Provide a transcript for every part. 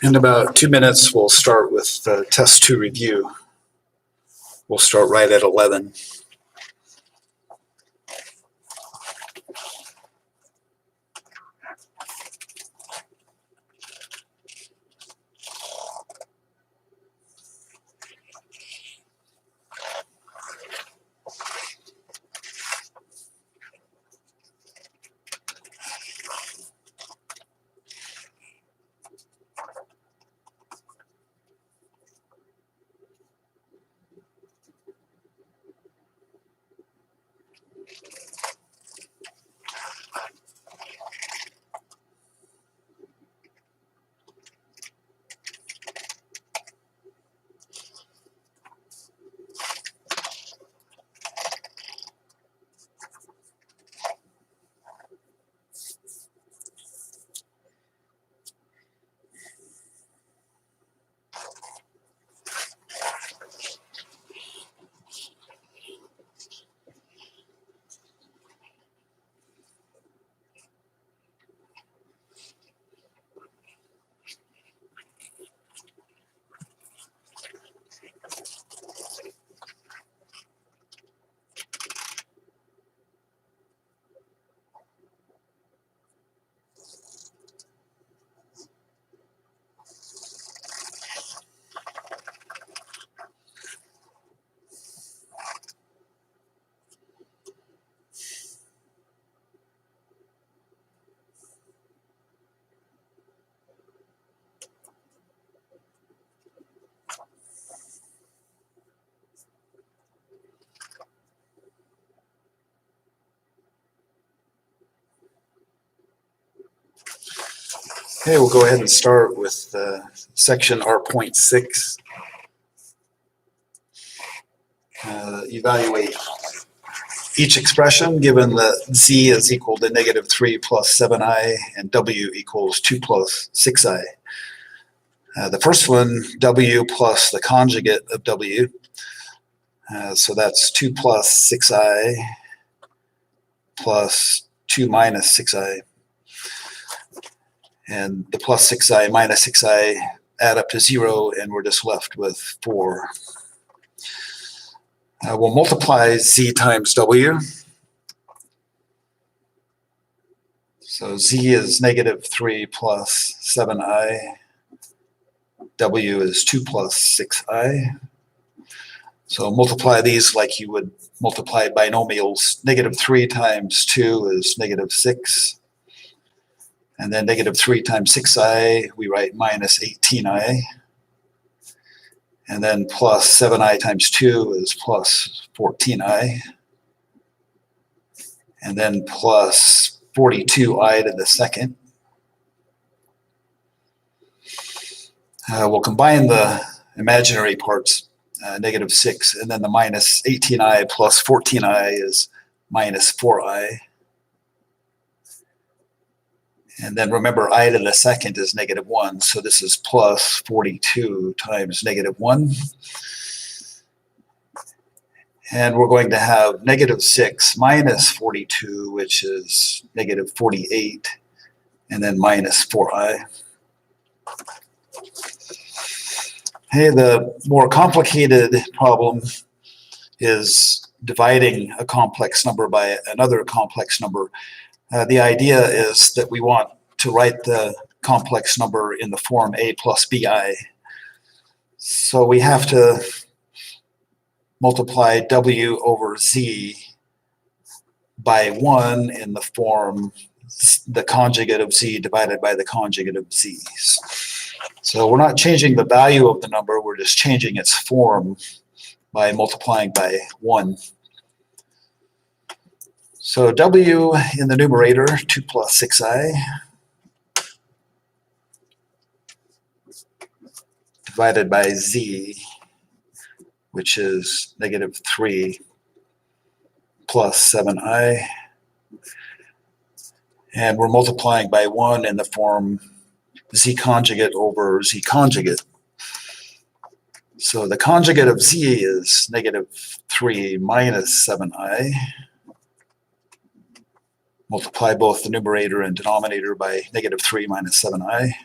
In about 2 minutes, we'll start with the test 2 review. We'll start right at 11. Okay, we'll go ahead and start with section R.6. Evaluate each expression given that z is equal to -3 plus 7i and w equals 2 plus 6i. The first one, w plus the conjugate of w. So that's 2 plus 6i plus 2 minus 6i. And the plus 6i minus 6i add up to 0, and we're just left with 4. We'll multiply z times w. So z is -3 plus 7i. W is 2 plus 6i. So multiply these like you would multiply binomials. -3 times 2 is -6. And then -3 times 6i, we write minus 18i. And then plus 7i times 2 is plus 14i. And then plus 42i to the second. We'll combine the imaginary parts, -6, and then the minus 18i plus 14i is minus 4i. And then remember, I to the second is -1, so this is plus 42 times -1. And we're going to have -6 minus 42, which is -48, and then minus 4i. Hey, the more complicated problem is dividing a complex number by another complex number. The idea is that we want to write the complex number in the form a plus bi. So we have to multiply w over z by 1 in the form the conjugate of z divided by the conjugate of z's. So we're not changing the value of the number, we're just changing its form by multiplying by 1. So w in the numerator, 2 plus 6i, divided by z, which is -3 plus 7i. And we're multiplying by 1 in the form z conjugate over z conjugate. So the conjugate of z is -3 minus 7i. Multiply both the numerator and denominator by -3 minus 7i.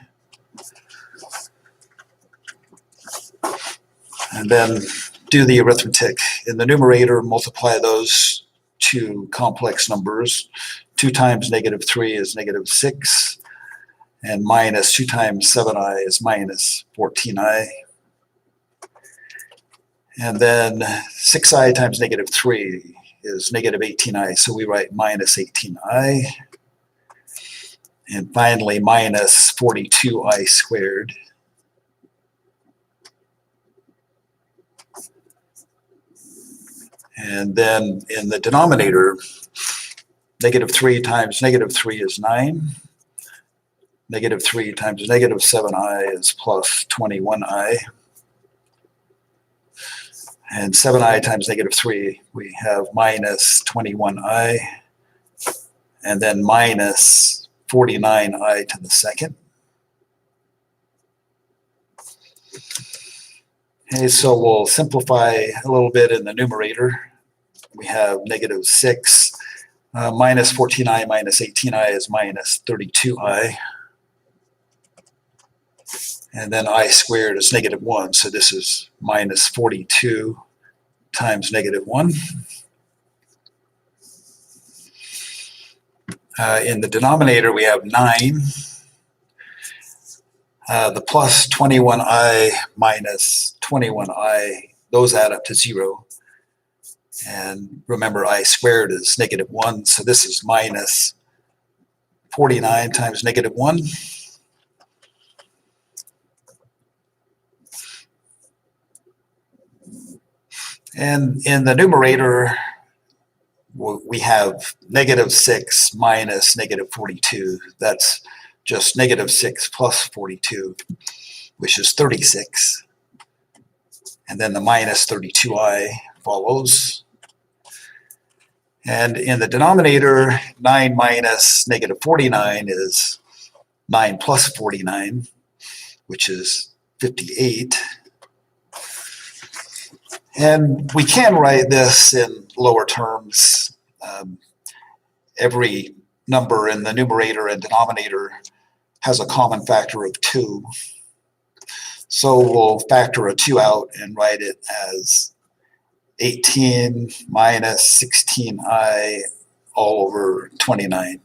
And then do the arithmetic. In the numerator, multiply those two complex numbers. 2 times -3 is -6, and minus 2 times 7i is minus 14i. And then 6i times -3 is -18i, so we write minus 18i. And finally, minus 42i squared. And then in the denominator, -3 times -3 is 9. -3 times -7i is plus 21i. And 7i times -3, we have minus 21i. And then minus 49i to the second. Okay, so we'll simplify a little bit in the numerator. We have -6. Minus 14i minus 18i is minus 32i. And then I squared is -1, so this is minus 42 times -1. In the denominator, we have 9. The plus 21i minus 21i, those add up to 0. And remember, I squared is -1, so this is minus 49 times -1. And in the numerator, we have -6 minus -42. That's just -6 plus 42, which is 36. And then the minus 32i follows. And in the denominator, 9 minus -49 is 9 plus 49, which is 58. And we can write this in lower terms. Every number in the numerator and denominator has a common factor of 2. So we'll factor a 2 out and write it as 18 minus 16i all over 29.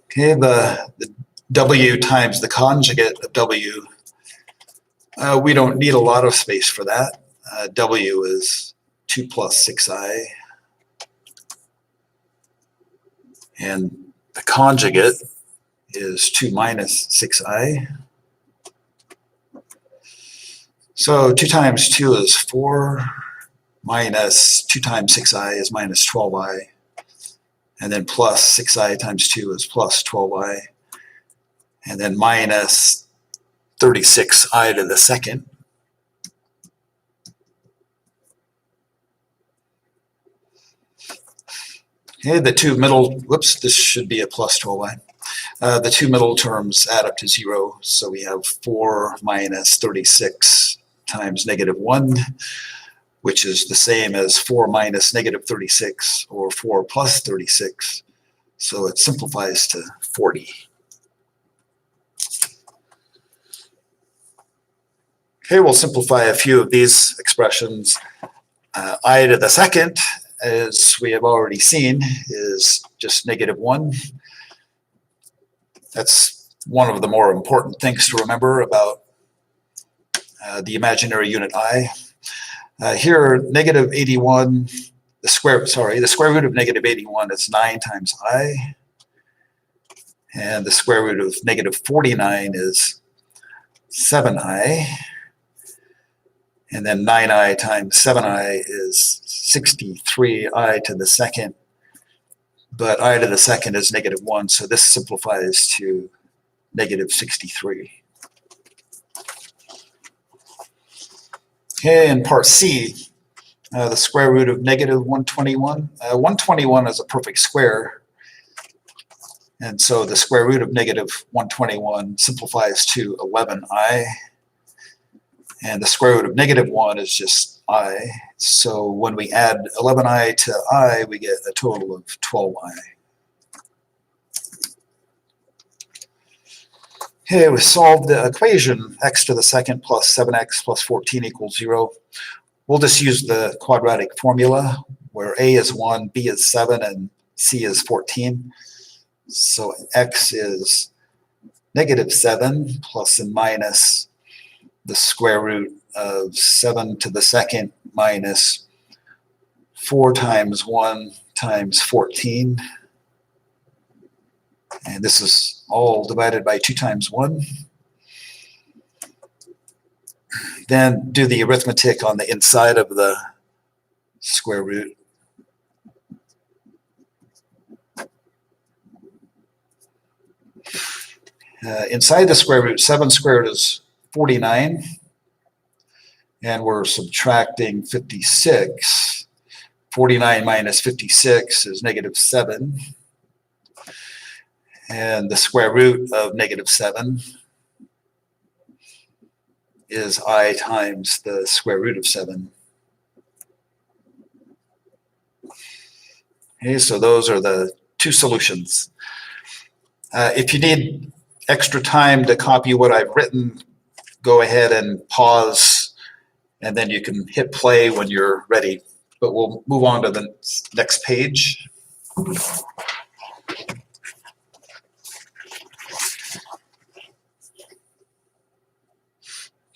Okay, the w times the conjugate of w, we don't need a lot of space for that. W is 2 plus 6i. And the conjugate is 2 minus 6i. So 2 times 2 is 4, minus 2 times 6i is minus 12i. And then plus 6i times 2 is plus 12i. And then minus 36i to the second. Okay, the two middle, whoops, this should be a plus 12i. The two middle terms add up to 0, so we have 4 minus 36 times -1, which is the same as 4 minus -36, or 4 plus 36. So it simplifies to 40. Okay, we'll simplify a few of these expressions. I to the second, as we have already seen, is just -1. That's one of the more important things to remember about the imaginary unit I. Here, -81, the square root of -81 is 9 times I. And the square root of -49 is 7i. And then 9i times 7i is 63i to the second. But I to the second is -1, so this simplifies to -63. Okay, in part C, the square root of -121. 121 is a perfect square, and so the square root of -121 simplifies to 11i, and the square root of -1 is just I. So when we add 11i to I, we get a total of 12i. Okay, we solved the equation x to the second plus 7x plus 14 equals 0. We'll just use the quadratic formula where a is 1, b is 7, and c is 14. So x is negative 7 plus and minus the square root of 7 to the second minus 4 times 1 times 14. And this is all divided by 2 times 1. Then do the arithmetic on the inside of the square root. Inside the square root, 7 squared is 49. And we're subtracting 56. 49 minus 56 is negative 7. And the square root of negative 7 is I times the square root of 7. Okay, so those are the two solutions. If you need extra time to copy what I've written, go ahead and pause, and then you can hit play when you're ready. But we'll move on to the next page.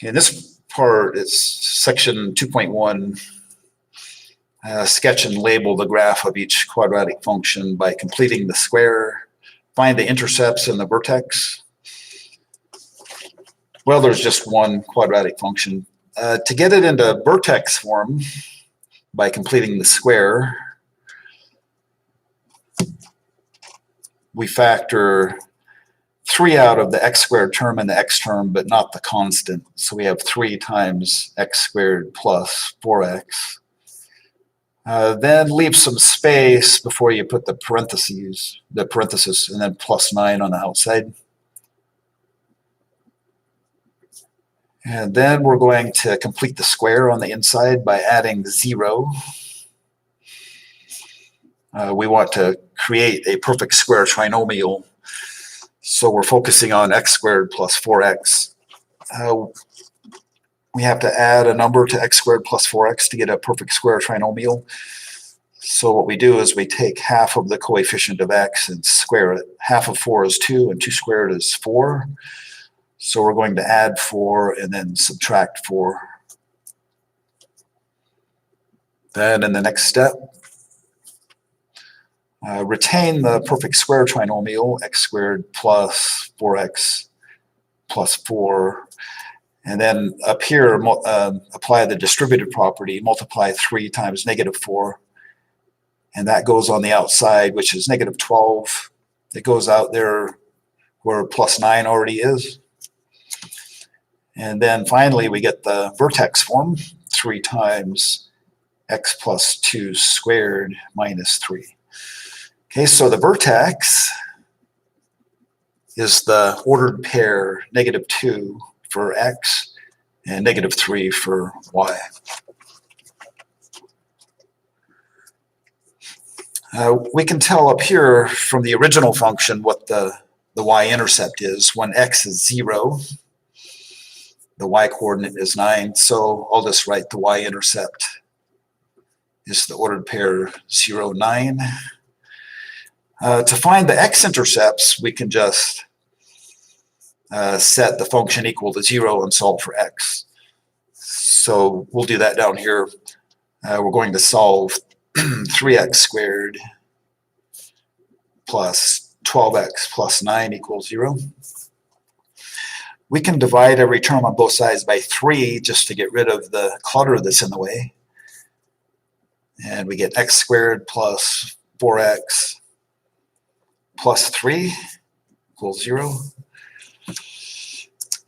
Okay, this part is section 2.1. Sketch and label the graph of each quadratic function by completing the square. Find the intercepts and the vertex. Well, there's just one quadratic function. To get it into vertex form by completing the square, we factor 3 out of the x squared term and the x term, but not the constant. So we have 3 times x squared plus 4x. Then leave some space before you put the parentheses, and then plus 9 on the outside. And then we're going to complete the square on the inside by adding 0. We want to create a perfect square trinomial, so we're focusing on x squared plus 4x. We have to add a number to x squared plus 4x to get a perfect square trinomial. So what we do is we take half of the coefficient of x and square it. Half of 4 is 2, and 2 squared is 4. So we're going to add 4 and then subtract 4. Then in the next step, retain the perfect square trinomial, x squared plus 4x plus 4. And then up here, apply the distributive property, multiply 3 times negative 4. And that goes on the outside, which is negative 12. It goes out there where plus 9 already is. And then finally, we get the vertex form, 3 times x plus 2 squared minus 3. Okay, so the vertex is the ordered pair negative 2 for x and negative 3 for y. We can tell up here from the original function what the y-intercept is. When x is 0, the y-coordinate is 9, so I'll just write the y-intercept is the ordered pair 0, 9. To find the x-intercepts, we can just set the function equal to 0 and solve for x. So we'll do that down here. We're going to solve 3x squared plus 12x plus 9 equals 0. We can divide every term on both sides by 3 just to get rid of the clutter that's in the way. And we get x squared plus 4x plus 3 equals 0.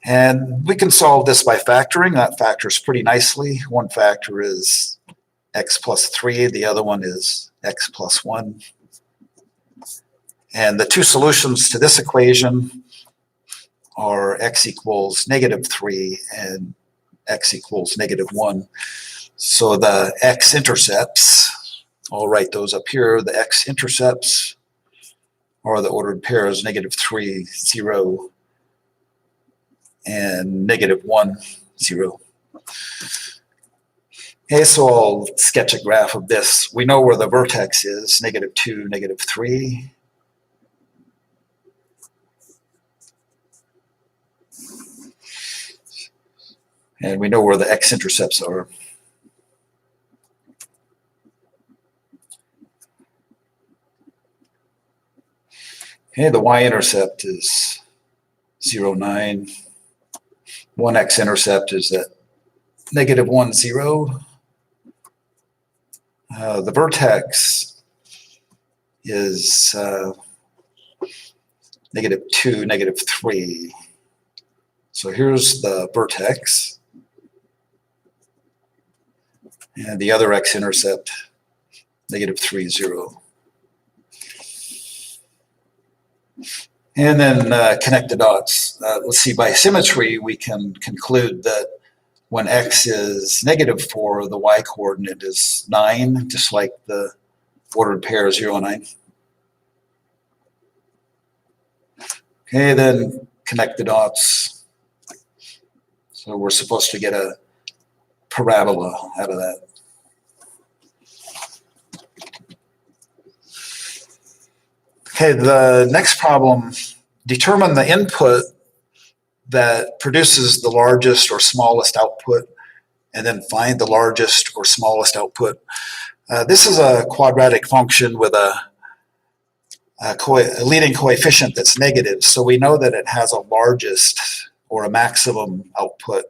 And we can solve this by factoring. That factors pretty nicely. One factor is x plus 3. The other one is x plus 1. And the two solutions to this equation are x equals negative 3 and x equals negative 1. So the x-intercepts, I'll write those up here. The x-intercepts are the ordered pairs negative 3, 0, and -1, 0. Okay, so I'll sketch a graph of this. We know where the vertex is, -2, -3. And we know where the x-intercepts are. Okay, the y-intercept is 0, 9. One x-intercept is at -1, 0. The vertex is -2, -3. So here's the vertex. And the other x-intercept, -3, 0. And then connect the dots. Let's see, by symmetry, we can conclude that when x is -4, the y-coordinate is 9, just like the ordered pair 0, 9. Okay, then connect the dots. So we're supposed to get a parabola out of that. Okay, the next problem, determine the input that produces the largest or smallest output, and then find the largest or smallest output. This is a quadratic function with a leading coefficient that's negative, so we know that it has a largest or a maximum output.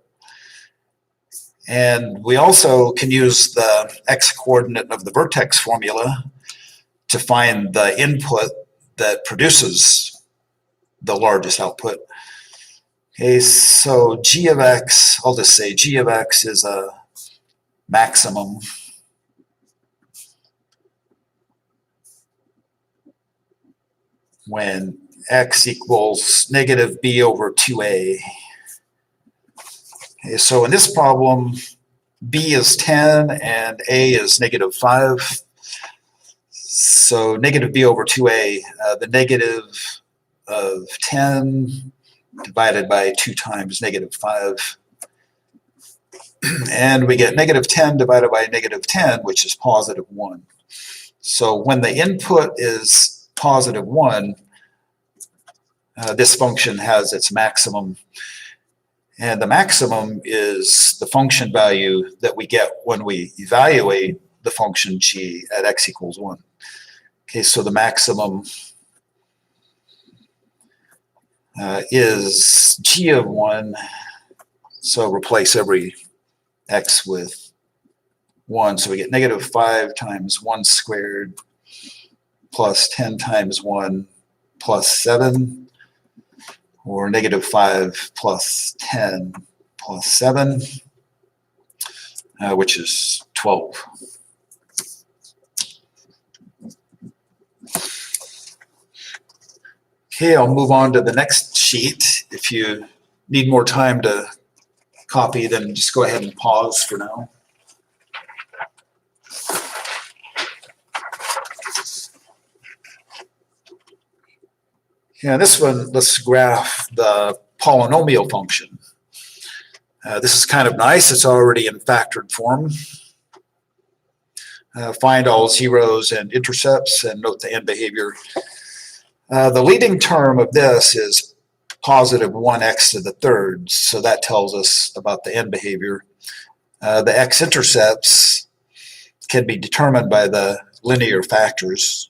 And we also can use the x-coordinate of the vertex formula to find the input that produces the largest output. Okay, so g of x, I'll just say g of x is a maximum when x equals -b/2a. Okay, so in this problem, b is 10 and a is -5. So -b/2a, the negative of 10 divided by 2 times -5. And we get -10 divided by -10, which is +1. So when the input is +1, this function has its maximum. And the maximum is the function value that we get when we evaluate the function g at x equals 1. Okay, so the maximum is g of 1. So replace every x with 1. So we get -5 times 1 squared plus 10 times 1 plus 7, or -5 plus 10 plus 7, which is 12. Okay, I'll move on to the next sheet. If you need more time to copy, then just go ahead and pause for now. Yeah, this one, let's graph the polynomial function. This is kind of nice. It's already in factored form. Find all zeros and intercepts and note the end behavior. The leading term of this is +1x to the third, so that tells us about the end behavior. The x-intercepts can be determined by the linear factors.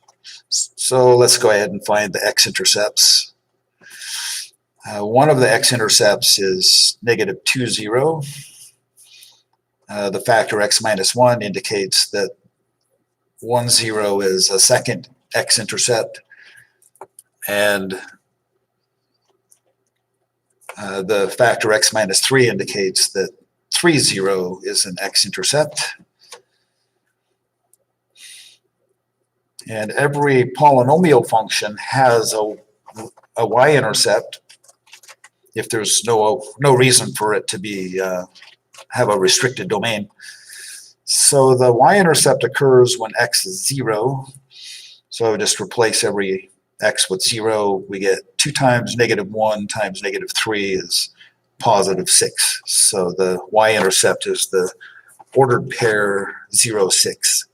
So let's go ahead and find the x-intercepts. One of the x-intercepts is -2, 0. The factor x minus 1 indicates that 1, 0 is a second x-intercept, and the factor x minus 3 indicates that 3, 0 is an x-intercept. And every polynomial function has a y-intercept if there's no reason for it to be have a restricted domain. So the y-intercept occurs when x is 0. So just replace every x with 0. We get 2 times -1 times -3 is positive 6. So the y-intercept is the ordered pair 0, 6.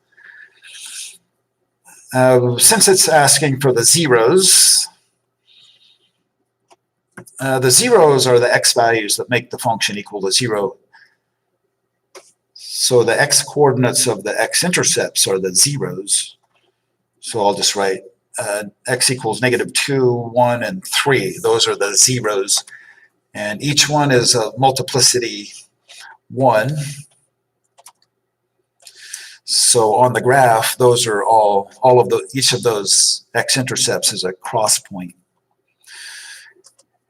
Since it's asking for the zeros are the x values that make the function equal to 0. So the x coordinates of the x-intercepts are the zeros. So I'll just write x equals -2, 1, and 3. Those are the zeros. And each one is a multiplicity 1. So on the graph, those are each of those x-intercepts is a cross point.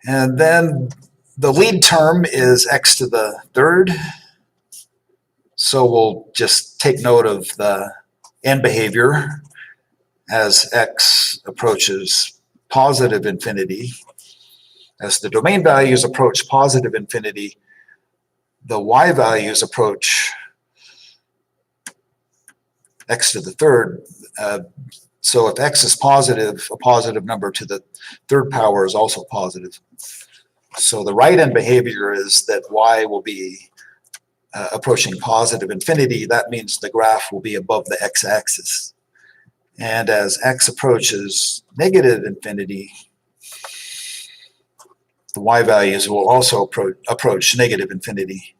And then the lead term is x to the third. So we'll just take note of the end behavior as x approaches positive infinity. As the domain values approach positive infinity, the y values approach x to the third. So if x is positive, a positive number to the third power is also positive. So the right end behavior is that y will be approaching positive infinity. That means the graph will be above the x-axis. And as x approaches negative infinity, the y values will also approach negative infinity.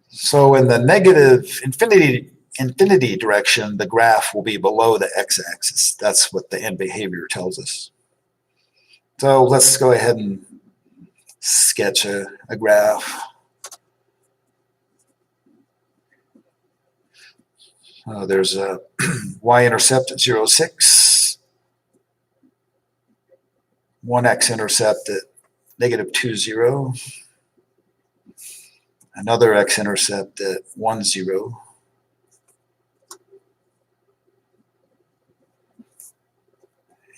So in the negative infinity direction, the graph will be below the x-axis. That's what the end behavior tells us. So let's go ahead and sketch a graph. There's a y-intercept at 0, 6, one x-intercept at -2, 0, another x-intercept at 1, 0,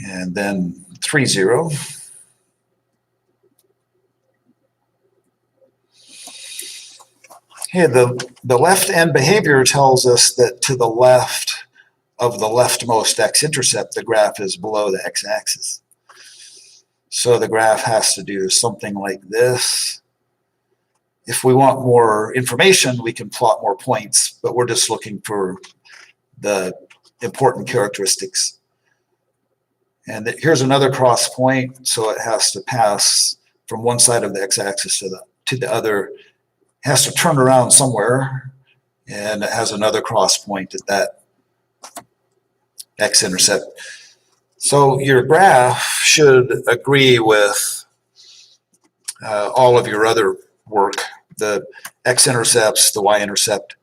and then 3, 0. Okay, the left end behavior tells us that to the left of the leftmost x-intercept, the graph is below the x-axis. So the graph has to do something like this. If we want more information, we can plot more points, but we're just looking for the important characteristics. And here's another cross point, so it has to pass from one side of the x-axis to the other. It has to turn around somewhere, and it has another cross point at that x-intercept. So your graph should agree with all of your other work, the x-intercepts, the y-intercept.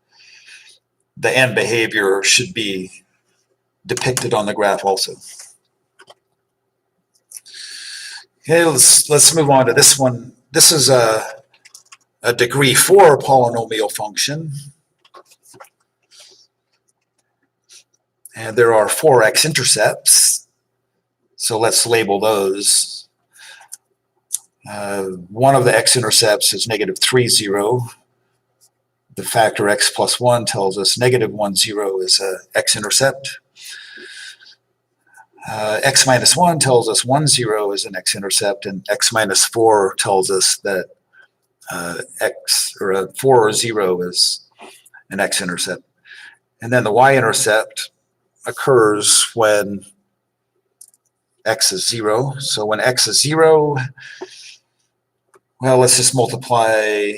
The end behavior should be depicted on the graph also. Okay, let's move on to this one. This is a degree 4 polynomial function. And there are 4 x-intercepts. So let's label those. One of the x-intercepts is -3, 0. The factor x plus 1 tells us -1, 0 is an x-intercept. X minus 1 tells us 1, 0 is an x-intercept, and x minus 4 tells us that 4 or 0 is an x-intercept. And then the y-intercept occurs when x is 0. So when x is 0, well, let's just multiply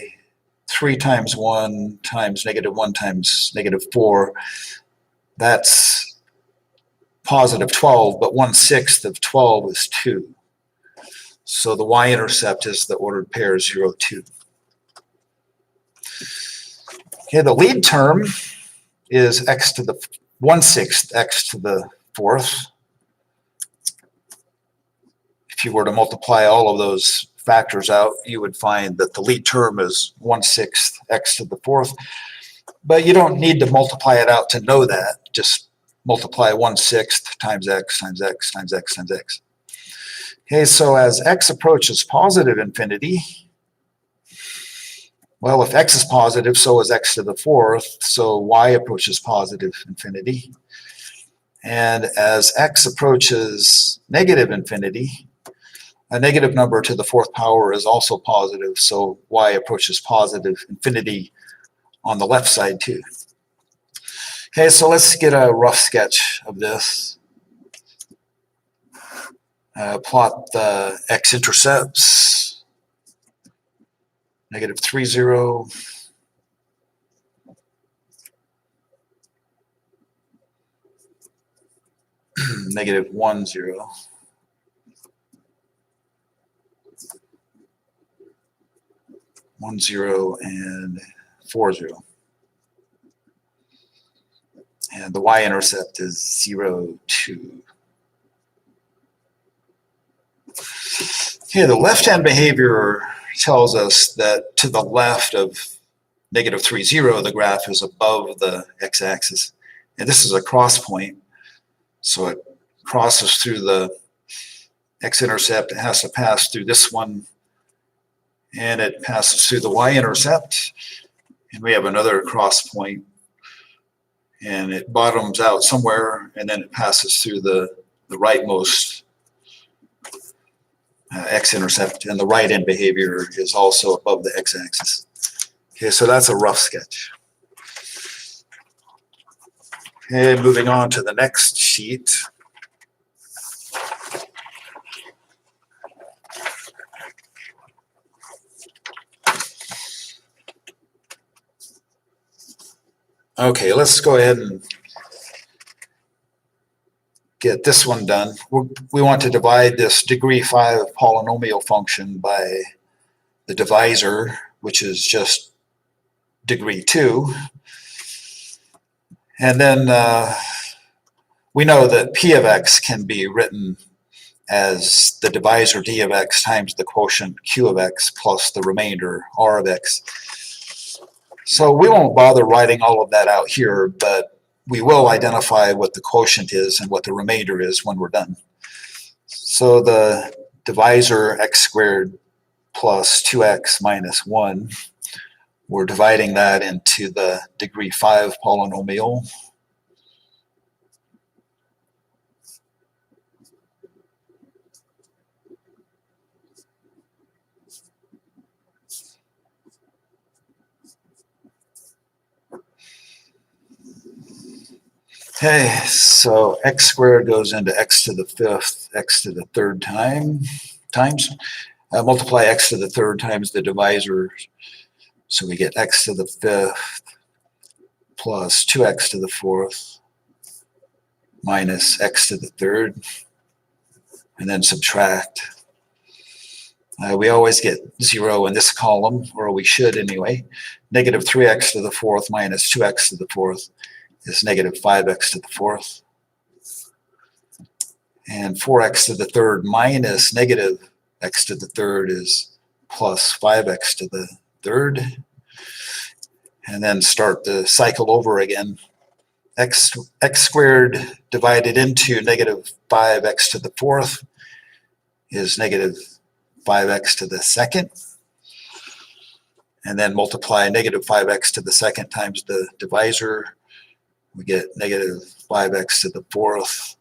3 times 1 times -1 times -4. That's positive 12, but 1/6 of 12 is 2. So the y-intercept is the ordered pair 0, 2. Okay, the lead term is x to the 1/6 x to the 4th. If you were to multiply all of those factors out, you would find that the lead term is 1/6 x to the 4th. But you don't need to multiply it out to know that. Just multiply 1/6 times x times x times x times x. Okay, so as x approaches positive infinity, well, if x is positive, so is x to the 4th, so y approaches positive infinity. And as x approaches negative infinity, A negative number to the fourth power is also positive, so y approaches positive infinity on the left side too. Okay, so let's get a rough sketch of this. Plot the x-intercepts, -3, 0, -1, 0. 1, 0, and 4, 0. And the y-intercept is 0, 2. Okay, the left-hand behavior tells us that to the left of -3, 0, the graph is above the x-axis. And this is a cross point, so it crosses through the x-intercept. It has to pass through this one, and it passes through the y-intercept. And we have another cross point, and it bottoms out somewhere, and then it passes through the rightmost x-intercept, and the right-end behavior is also above the x-axis. Okay, so that's a rough sketch. Okay, moving on to the next sheet. Okay, let's go ahead and get this one done. We want to divide this degree 5 polynomial function by the divisor, which is just degree 2. And then we know that p of x can be written as the divisor d of x times the quotient q of x plus the remainder r of x. So we won't bother writing all of that out here, but we will identify what the quotient is and what the remainder is when we're done. So the divisor x squared plus 2x minus 1, we're dividing that into the degree 5 polynomial. Okay, so x squared goes into x to the 5th, x to the 3rd times. Multiply x to the 3rd times the divisor, so we get x to the 5th plus 2x to the 4th minus x to the 3rd, and then subtract. We always get 0 in this column, or we should anyway. Negative 3x to the 4th minus 2x to the 4th is negative 5x to the 4th. And 4x to the 3rd minus negative x to the 3rd is plus 5x to the 3rd. And then start the cycle over again. X squared divided into negative 5x to the 4th is negative 5x to the 2nd. And then multiply negative 5x to the 2nd times the divisor. We get negative 5x to the 4th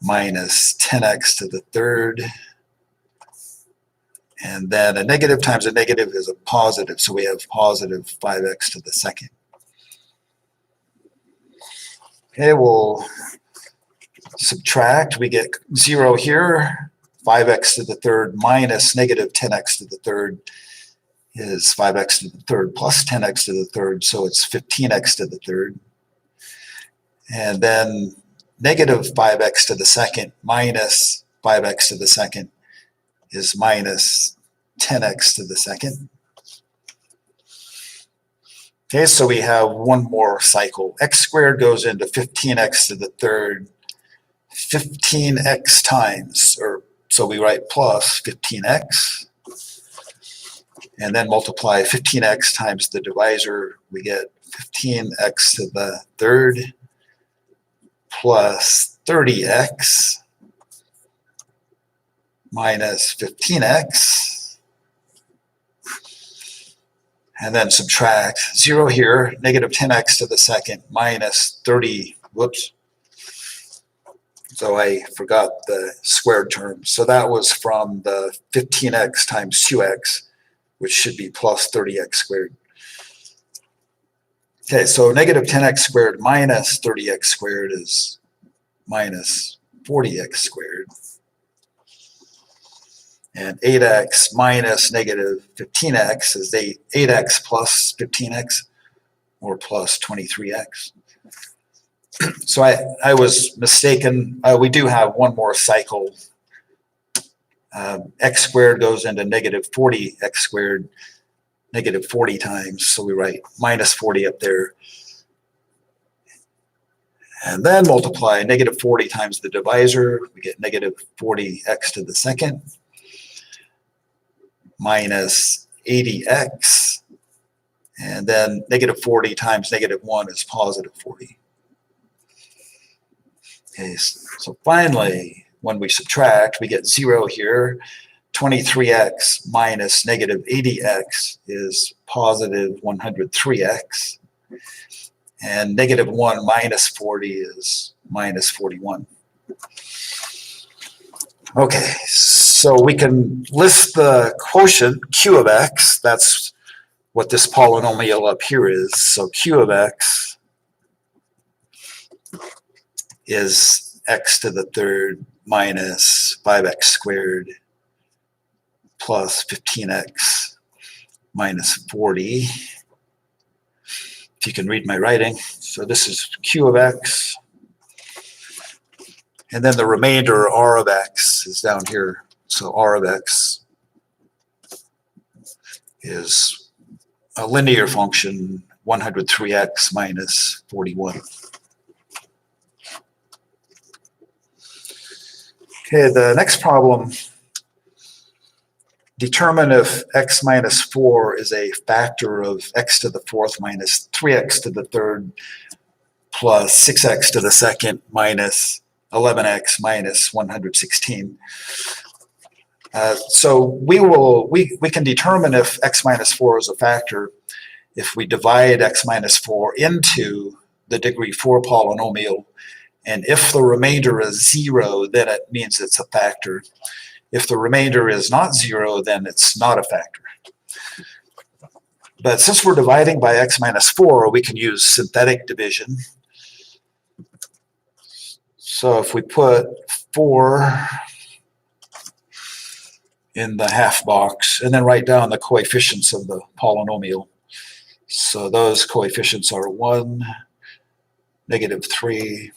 minus 10x to the 3rd. And then a negative times a negative is a positive, so we have positive 5x to the 2nd. Okay, we'll subtract. We get 0 here. 5x to the 3rd minus negative 10x to the 3rd is 5x to the 3rd plus 10x to the 3rd, so it's 15x to the 3rd. And then negative 5x to the 2nd minus 5x to the 2nd is minus 10x to the 2nd. Okay, so we have one more cycle. X squared goes into 15x to the 3rd, 15x times, or so we write plus 15x. And then multiply 15x times the divisor, we get 15x to the 3rd plus 30x minus 15x. And then subtract 0 here, negative 10x to the 2nd minus 30, So I forgot the squared term. So that was from the 15x times 2x, which should be plus 30x squared. Okay, so negative 10x squared minus 30x squared is minus 40x squared. And 8x minus negative 15x is 8x plus 15x, or plus 23x. So I was mistaken. We do have one more cycle. X squared goes into negative 40x squared, negative 40 times. So we write minus 40 up there. And then multiply negative 40 times the divisor. We get negative 40x to the second minus 80x. And then negative 40 times negative 1 is positive 40. Okay, so finally, when we subtract, we get 0 here. 23x minus negative 80x is positive 103x. And negative 1 minus 40 is minus 41. Okay, so we can list the quotient q of x. That's what this polynomial up here is. So q of x is x to the third minus 5x squared plus 15x minus 40. If you can read my writing. So this is q of x. And then the remainder, r of x, is down here. So r of x is a linear function, 103x minus 41. Okay, the next problem, determine if x minus 4 is a factor of x to the fourth minus 3x to the third plus 6x to the second minus 11x minus 116. So we can determine if x minus 4 is a factor if we divide x minus 4 into the degree 4 polynomial. And if the remainder is 0, then it means it's a factor. If the remainder is not 0, then it's not a factor. But since we're dividing by x minus 4, we can use synthetic division. So if we put 4 in the half box and then write down the coefficients of the polynomial. So those coefficients are 1, negative 3,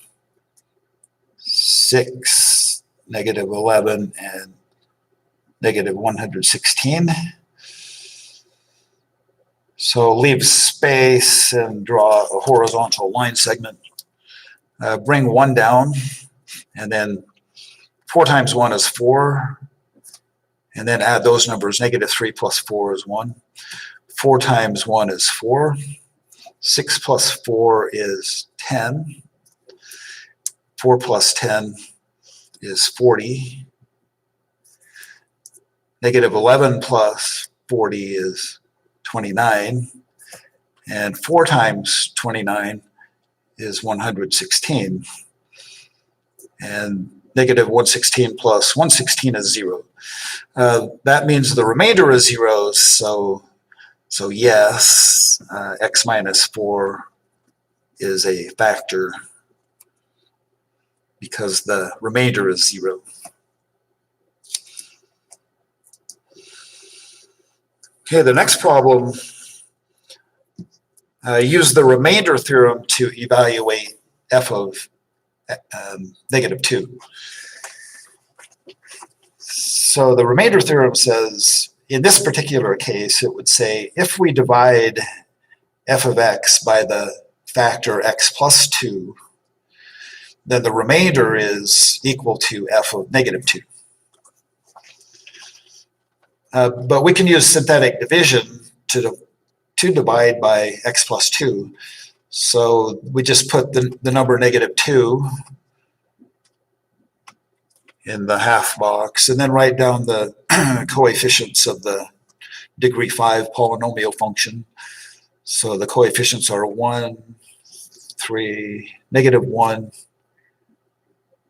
6, negative 11, and negative 116. So leave space and draw a horizontal line segment. Bring 1 down, and then 4 times 1 is 4, and then add those numbers. Negative 3 plus 4 is 1. 4 times 1 is 4. 6 plus 4 is 10. 4 plus 10 is 40. Negative 11 plus 40 is 29. And 4 times 29 is 116. And negative 116 plus 116 is 0. That means the remainder is 0, so yes, x minus 4 is a factor because the remainder is 0. Okay, the next problem, use the remainder theorem to evaluate f of negative 2. So the remainder theorem says, in this particular case, it would say if we divide f of x by the factor x plus 2, then the remainder is equal to f of negative 2. But we can use synthetic division to divide by x plus 2. So we just put the number negative 2 in the half box and then write down the coefficients of the degree 5 polynomial function. So the coefficients are 1, 3, negative 1,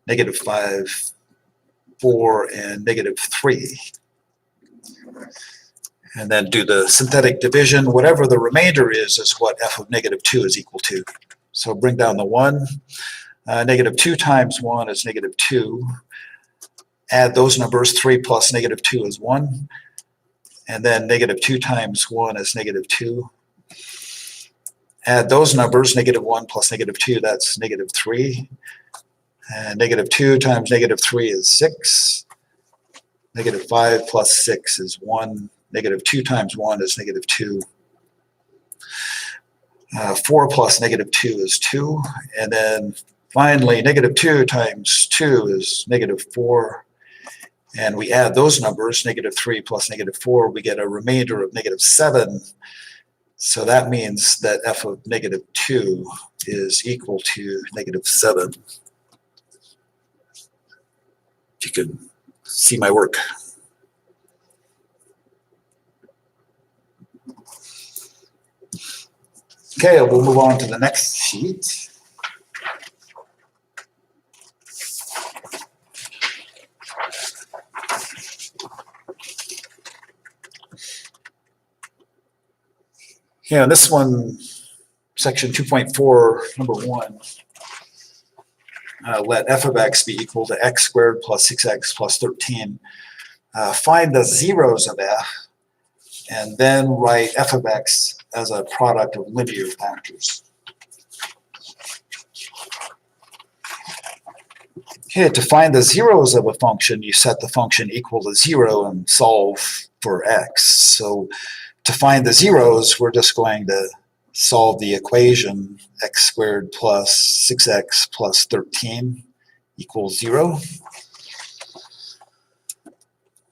negative 5, 4, and negative 3. And then do the synthetic division. Whatever the remainder is what f of negative 2 is equal to. So bring down the 1. Negative 2 times 1 is negative 2. Add those numbers. 3 plus negative 2 is 1. And then negative 2 times 1 is negative 2. Add those numbers. Negative 1 plus negative 2, that's negative 3. And negative 2 times negative 3 is 6. Negative 5 plus 6 is 1. Negative 2 times 1 is negative 2. 4 plus negative 2 is 2. And then finally, negative 2 times 2 is negative 4. And we add those numbers, negative 3 plus negative 4, we get a remainder of negative 7. So that means that f of negative 2 is equal to negative 7. If you could see my work. Okay, we'll move on to the next sheet. Yeah, this one, section 2.4, number 1, let f of x be equal to x squared plus 6x plus 13. Find the zeros of f, and then write f of x as a product of linear factors. Okay, to find the zeros of a function, you set the function equal to 0 and solve for x. So to find the zeros, we're just going to solve the equation x squared plus 6x plus 13 equals 0.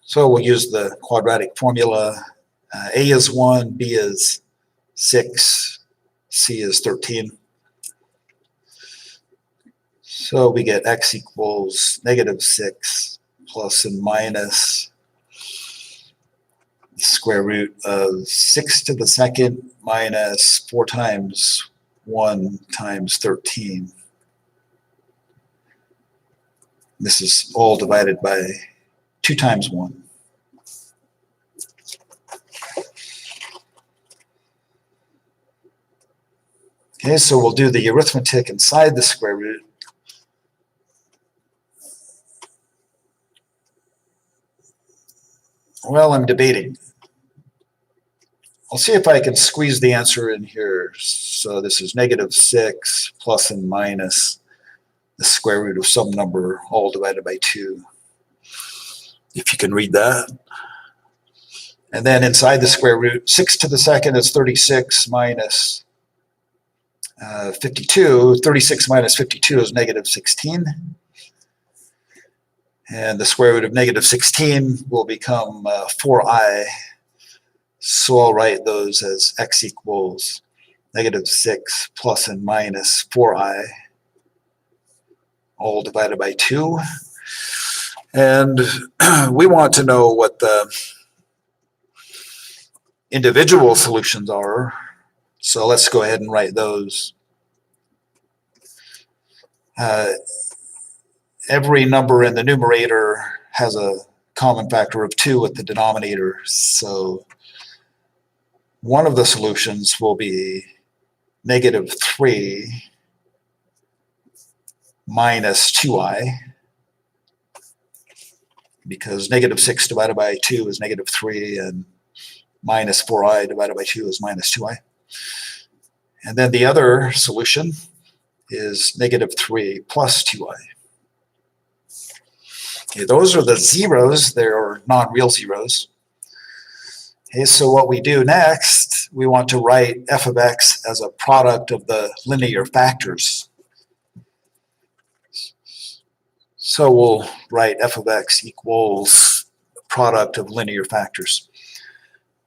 So we'll use the quadratic formula. A is 1, B is 6, C is 13. So we get x equals negative 6 plus and minus the square root of 6 to the second minus 4 times 1 times 13. This is all divided by 2 times 1. Okay, so we'll do the arithmetic inside the square root. Well, I'm debating. I'll see if I can squeeze the answer in here. So this is negative 6 plus and minus the square root of some number, all divided by 2. If you can read that. And then inside the square root, 6 to the second is 36 minus 52. 36 minus 52 is negative 16. And the square root of negative 16 will become 4i. So I'll write those as x equals negative 6 plus and minus 4i, all divided by 2. And we want to know what the individual solutions are. So let's go ahead and write those. Every number in the numerator has a common factor of 2 with the denominator. So one of the solutions will be negative 3 minus 2i, because negative 6 divided by 2 is negative 3, and minus 4i divided by 2 is minus 2i. And then the other solution is negative 3 plus 2i. Okay, those are the zeros. They're non-real zeros. Okay, so what we do next, we want to write f of x as a product of the linear factors. So we'll write f of x equals product of linear factors.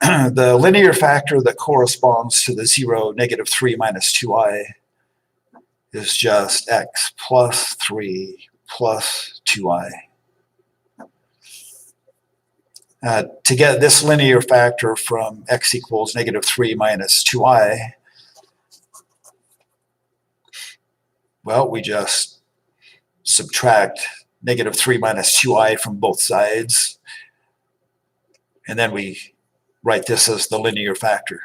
The linear factor that corresponds to the 0, negative 3 minus 2i, is just x plus 3 plus 2i. To get this linear factor from x equals negative 3 minus 2i, well, we just subtract negative 3 minus 2i from both sides. And then we write this as the linear factor.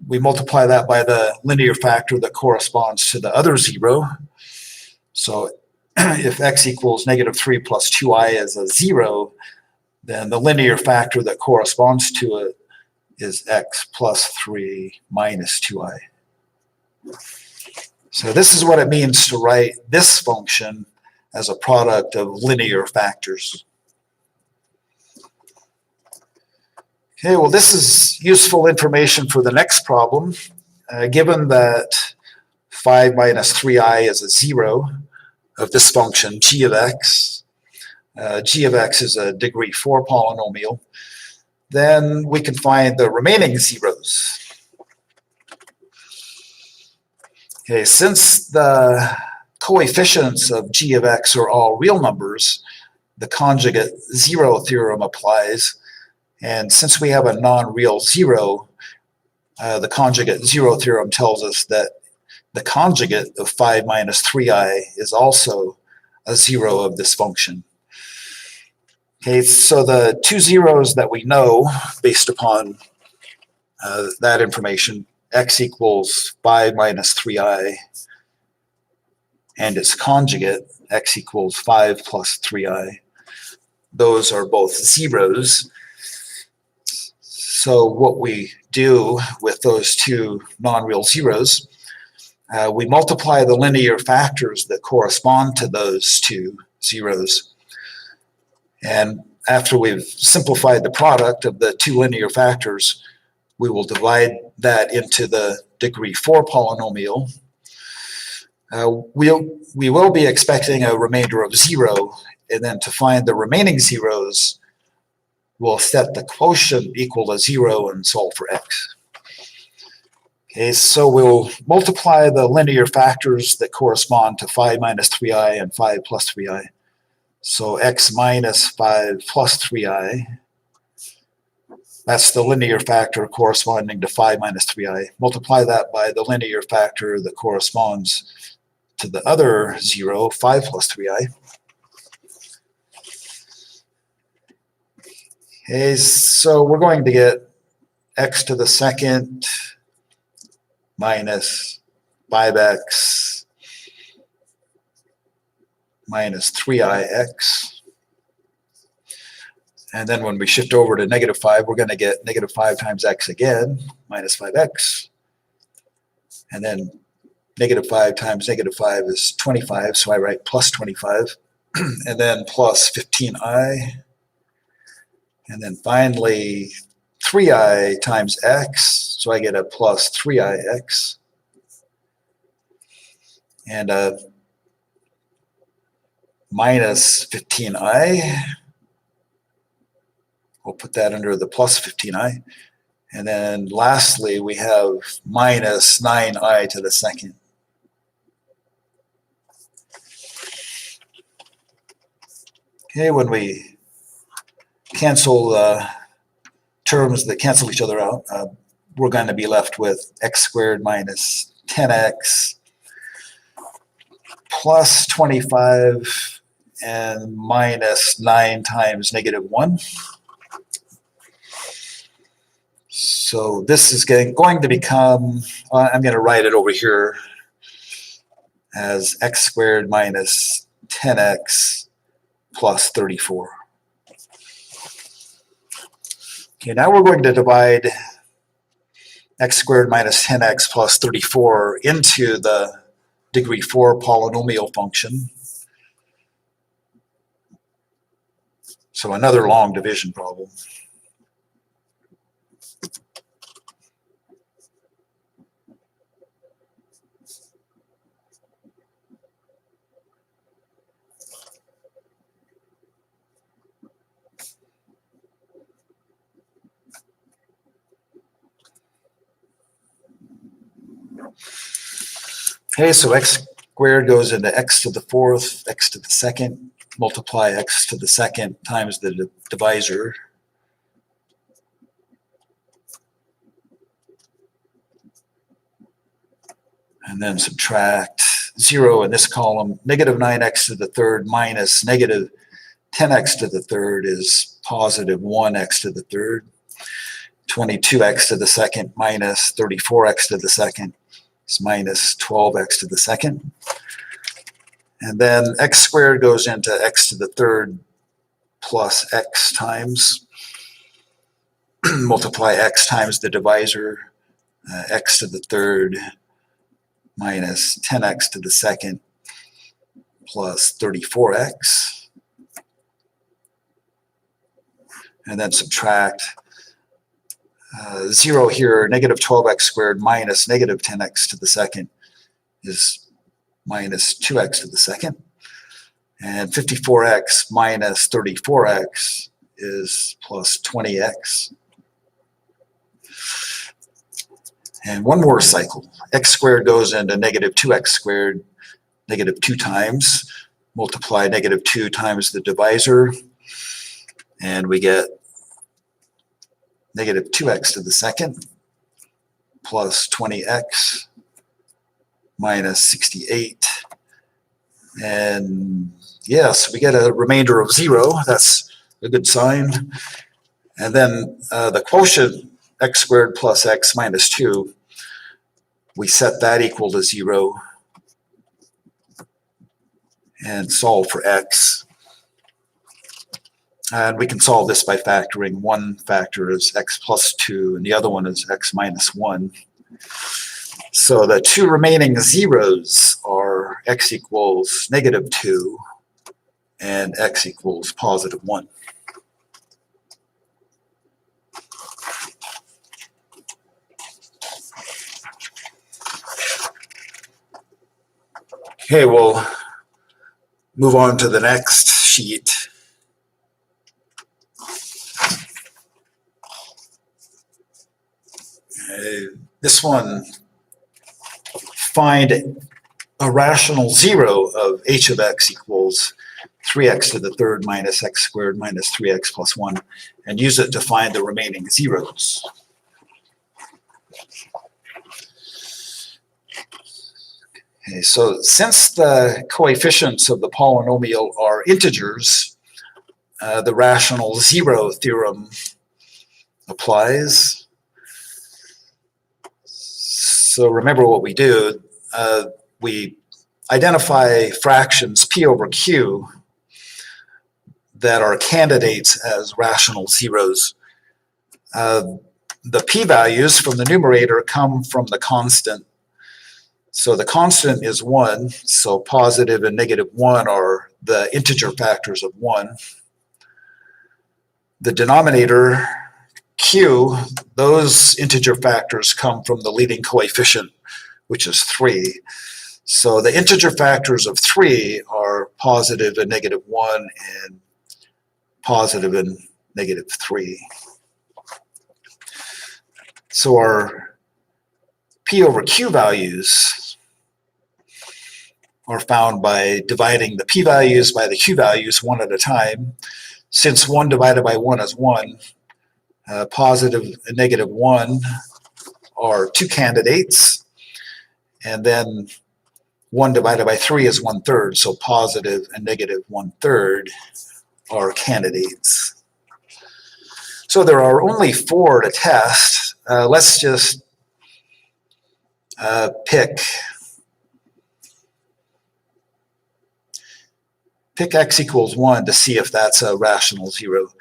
We multiply that by the linear factor that corresponds to the other 0. So if x equals negative 3 plus 2i is a 0, then the linear factor that corresponds to it is x plus 3 minus 2i. So this is what it means to write this function as a product of linear factors. Okay, well, this is useful information for the next problem. Given that 5 minus 3i is a 0 of this function g of x, g of x is a degree 4 polynomial, then we can find the remaining zeros. Okay, since the coefficients of g of x are all real numbers, the conjugate zero theorem applies. And since we have a non-real 0, the conjugate zero theorem tells us that the conjugate of 5 minus 3i is also a 0 of this function. Okay, so the two zeros that we know based upon that information, x equals 5 minus 3i, and its conjugate, x equals 5 plus 3i, those are both zeros. So what we do with those two non-real zeros, we multiply the linear factors that correspond to those two zeros. And after we've simplified the product of the two linear factors, we will divide that into the degree 4 polynomial. We will be expecting a remainder of 0, and then to find the remaining zeros, we'll set the quotient equal to 0 and solve for x. Okay, so we'll multiply the linear factors that correspond to 5 minus 3i and 5 plus 3i. So x minus 5 plus 3i, that's the linear factor corresponding to 5 minus 3i. Multiply that by the linear factor that corresponds to the other 0, 5 plus 3i. Okay, so we're going to get x to the second minus 5x minus 3ix. And then when we shift over to negative 5, we're going to get negative 5 times x again, minus 5x. And then negative 5 times negative 5 is 25, so I write plus 25. And then plus 15i. And then finally 3i times x, so I get a plus 3ix. And a minus 15i. We'll put that under the plus 15i. And then lastly, we have minus 9i to the second. Okay, when we cancel terms that cancel each other out, we're going to be left with x squared minus 10x plus 25 and minus 9 times negative 1. So this is going to become, I'm going to write it over here as x squared minus 10x plus 34. Okay, now we're going to divide x squared minus 10x plus 34 into the degree 4 polynomial function. So another long division problem. Okay, so x squared goes into x to the fourth, x to the second, multiply x to the second times the divisor. And then subtract 0 in this column. Negative 9x to the third minus negative 10x to the third is positive 1x to the third. 22x to the second minus 34x to the second is minus 12x to the second. And then x squared goes into x to the third plus x times. Multiply x times the divisor, x to the third minus 10x to the second plus 34x. And then subtract 0 here, negative 12x squared minus negative 10x to the second is minus 2x to the second. And 54x minus 34x is plus 20x. And one more cycle. X squared goes into negative 2x squared, negative 2 times. Multiply negative 2 times the divisor, and we get negative 2x to the second plus 20x minus 68. And yes, we get a remainder of 0. That's a good sign. And then the quotient x squared plus x minus 2, we set that equal to 0 and solve for x. And we can solve this by factoring. One factor is x plus 2, and the other one is x minus 1. So the two remaining zeros are x equals negative 2 and x equals positive 1. Okay, we'll move on to the next sheet. This one, find a rational 0 of h of x equals 3x to the third minus x squared minus 3x plus 1, and use it to find the remaining zeros. Okay, so since the coefficients of the polynomial are integers, the rational 0 theorem applies. So remember what we do. We identify fractions p over q that are candidates as rational zeros. The p-values from the numerator come from the constant. So the constant is 1, so positive and negative 1 are the integer factors of 1. The denominator, q, those integer factors come from the leading coefficient, which is 3. So the integer factors of 3 are positive and negative 1 and positive and negative 3. So our p over q values are found by dividing the p-values by the q-values one at a time. Since 1 divided by 1 is 1, positive and negative 1 are two candidates, and then 1 divided by 3 is 1/3, so positive and negative 1/3 are candidates. So there are only 4 to test. Let's just pick x equals 1 to see if that's a rational 0.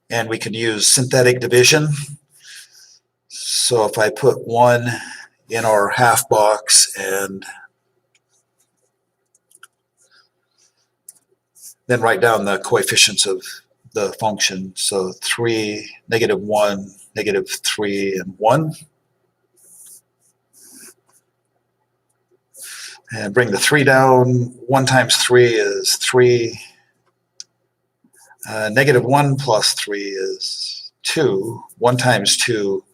And we can use synthetic division. So if I put 1 in our half box and then write down the coefficients of the function. So 3, negative 1, negative 3, and 1. And bring the 3 down. 1 times 3 is 3. Negative 1 plus 3 is 2. 1 times 2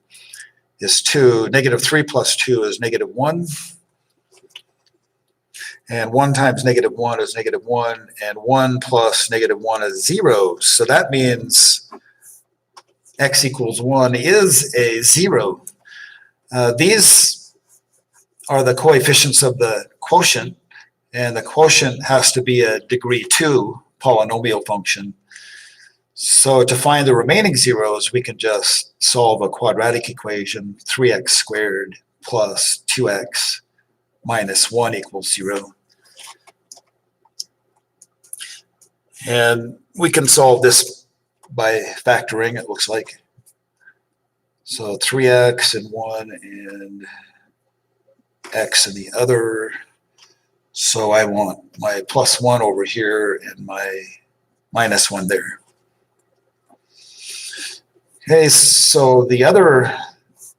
is 2. Negative 3 plus 2 is negative 1. And 1 times negative 1 is negative 1. And 1 plus negative 1 is 0. So that means x equals 1 is a 0. These are the coefficients of the quotient, and the quotient has to be a degree 2 polynomial function. So to find the remaining zeros, we can just solve a quadratic equation, 3x squared plus 2x minus 1 equals 0. And we can solve this by factoring, it looks like. So 3x in one and x in the other. So I want my plus 1 over here and my minus 1 there. Okay, so the other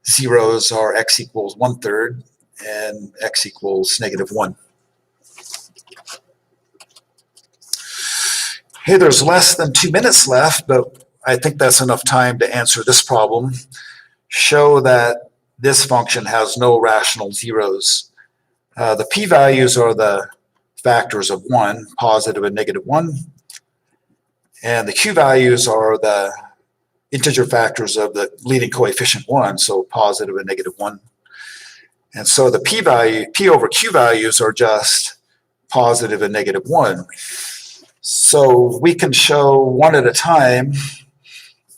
zeros are x equals 1/3 and x equals -1. Hey, there's less than 2 minutes left, but I think that's enough time to answer this problem. Show that this function has no rational zeros. The p-values are the factors of 1, positive and -1, and the q-values are the integer factors of the leading coefficient 1, so positive and -1. And so the p over q values are just positive and -1. So we can show one at a time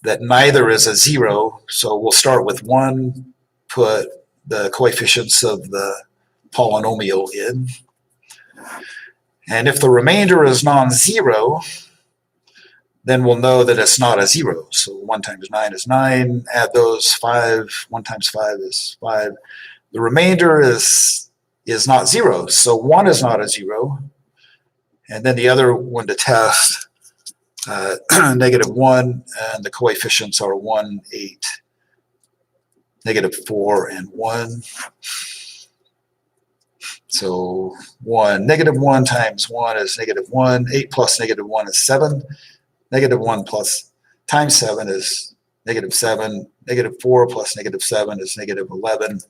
that neither is a 0. So we'll start with 1, put the coefficients of the polynomial in. And if the remainder is non-zero, then we'll know that it's not a 0. So 1 times 9 is 9. Add those 5. 1 times 5 is 5. The remainder is not 0. So 1 is not a 0. And then the other one to test, -1, and the coefficients are 1, 8, -4, and 1. So -1 times 1 is -1. 8 plus -1 is 7. -1 plus times 7 is -7. -4 plus -7 is -11.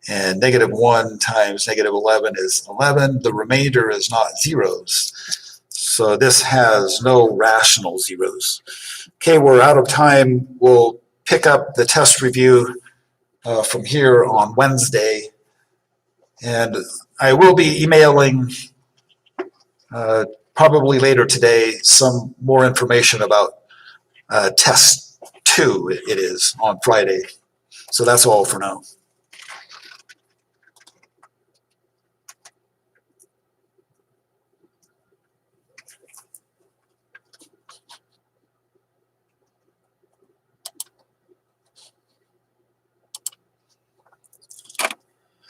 And -1 times -11 is 11. The remainder is not zeros. So this has no rational zeros. Okay, we're out of time. We'll pick up the test review from here on Wednesday. And I will be emailing probably later today some more information about test 2, it is, on Friday. So that's all for now.